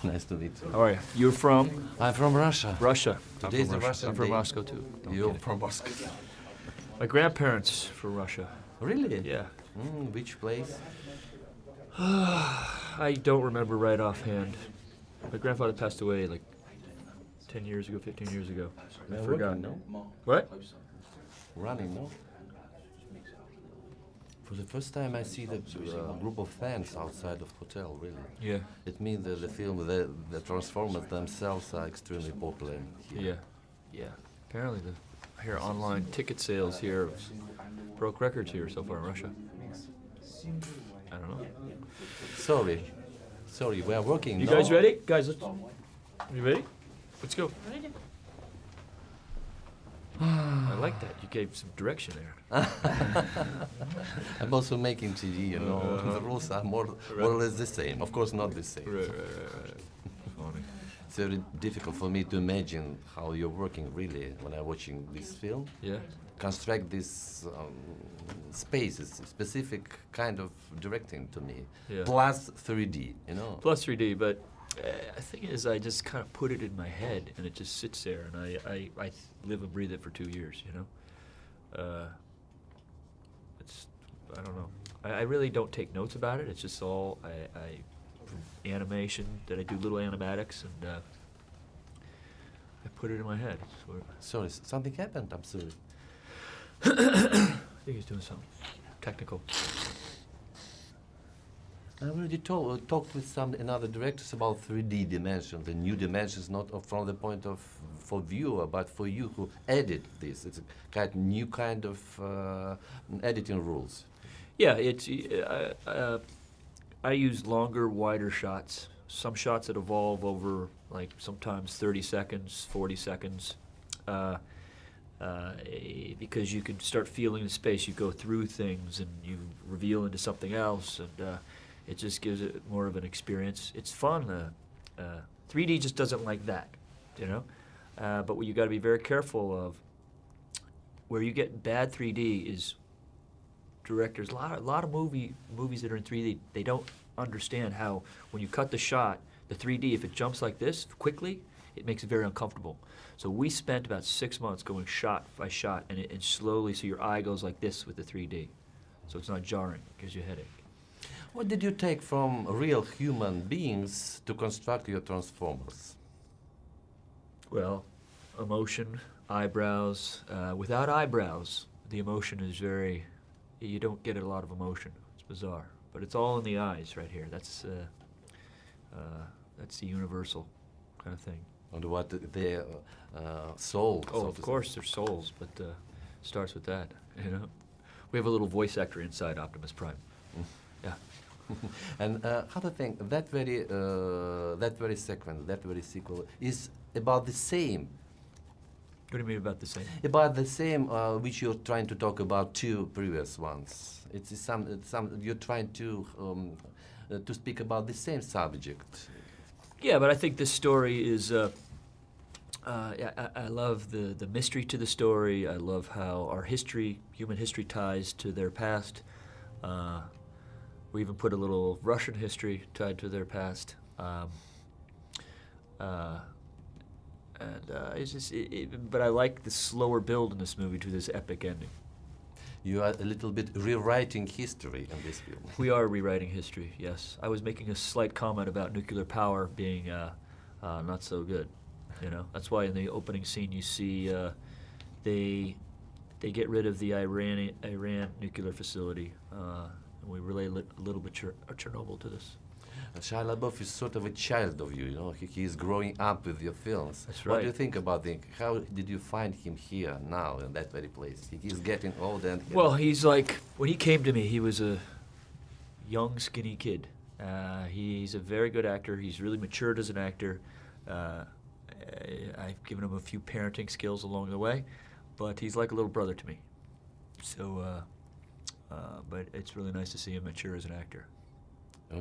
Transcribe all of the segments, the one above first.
Nice to meet you. How are you? You're from? I'm from Russia. Russia. Today's the Russian I'm from day. Moscow too. You're from Moscow. My grandparents from Russia. Really? Yeah. Which place? I don't remember right offhand. My grandfather passed away like 10 years ago, 15 years ago. I forgot. No? What? Running, no? For the first time I see the group of fans outside of hotel, really. Yeah. It means that the film, the Transformers themselves are extremely popular here. Yeah. Yeah. Apparently I hear online ticket sales here broke records here so far in Russia. I don't know. Sorry, we are working. You guys ready? Guys, you ready? Let's go. I like that. You gave some direction there. I'm also making TV, you know. The rules are more or less the same. Of course, not the same. Right. Funny. It's very difficult for me to imagine how you're working really when I'm watching this film. Yeah. Construct this spaces, specific kind of directing to me. Yeah. Plus 3D, you know. Plus 3D, but the thing is, I just kind of put it in my head, and it just sits there, and I live and breathe it for 2 years, you know. I don't know. I really don't take notes about it. It's just all animation that I do little animatics, and I put it in my head. Sorry, something happened. I'm sorry. I think he's doing something technical. I already talked with some another directors about 3D dimensions, the new dimensions, not from the point of for viewer, but for you who edit this. It's a new kind of editing rules. Yeah, it's I use longer, wider shots. Some shots that evolve over like sometimes 30 seconds, 40 seconds. Because you can start feeling the space. You go through things and you reveal into something else, and it just gives it more of an experience. It's fun. 3D just doesn't like that, you know. But what you got to be very careful of, where you get bad 3D is directors. A lot of movies that are in 3D, they don't understand how when you cut the shot, the 3D, if it jumps like this quickly, it makes it very uncomfortable. So we spent about 6 months going shot by shot, and slowly, so your eye goes like this with the 3D. So it's not jarring, it gives you a headache. What did you take from real human beings to construct your Transformers? Well, emotion, eyebrows. Without eyebrows, the emotion is you don't get a lot of emotion. It's bizarre. But it's all in the eyes right here. That's the universal kind of thing. And what their souls? Oh, of course, they're souls, but starts with that, you know. We have a little voice actor inside Optimus Prime. Yeah. And how to think that very sequence, that very sequel is about the same. What do you mean about the same? About the same which you're trying to talk about two previous ones. It's some you're trying to speak about the same subject. Yeah, but I think this story is. I love the mystery to the story. I love how our history, human history, ties to their past. We even put a little Russian history tied to their past. It's just, but I like the slower build in this movie to this epic ending. You are a little bit rewriting history in this film. We are rewriting history, yes. I was making a slight comment about nuclear power being not so good. You know, that's why in the opening scene you see they get rid of the Iran nuclear facility, and we relate a little bit Chernobyl to this. Shia LaBeouf is sort of a child of you, you know. He is growing up with your films. That's right. What do you think about him? How did you find him here now in that very place? He is getting older and... Well, he's like, when he came to me, he was a young, skinny kid. He's a very good actor. He's really matured as an actor. I've given him a few parenting skills along the way, but he's like a little brother to me. So, but it's really nice to see him mature as an actor.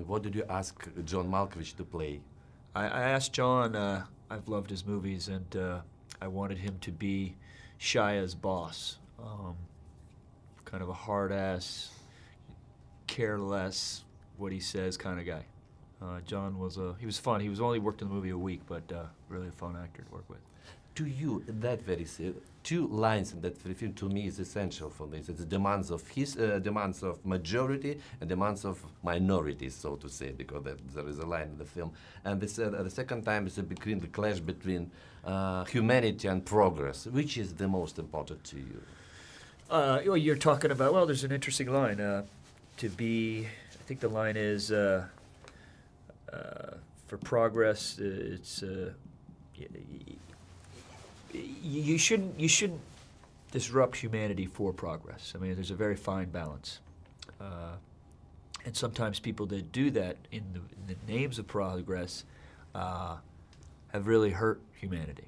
What did you ask John Malkovich to play? I asked John, I've loved his movies, and I wanted him to be Shia's boss. Kind of a hard-ass, careless, what he says kind of guy. John was he was fun. He was only worked in the movie a week, but really a fun actor to work with. To you, that very two lines in that film to me is essential for this. It's demands of demands of majority and demands of minorities, so to say, because there is a line in the film. And the second time is between the clash between humanity and progress. Which is the most important to you? Well, you're talking about. Well, there's an interesting line. To be, I think the line is for progress. It's. You shouldn't disrupt humanity for progress. I mean, there's a very fine balance, and sometimes people that do that in the names of progress have really hurt humanity.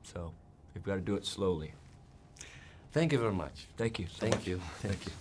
So you've got to do it slowly. Thank you very much. Thank you. Thank you. Thank you.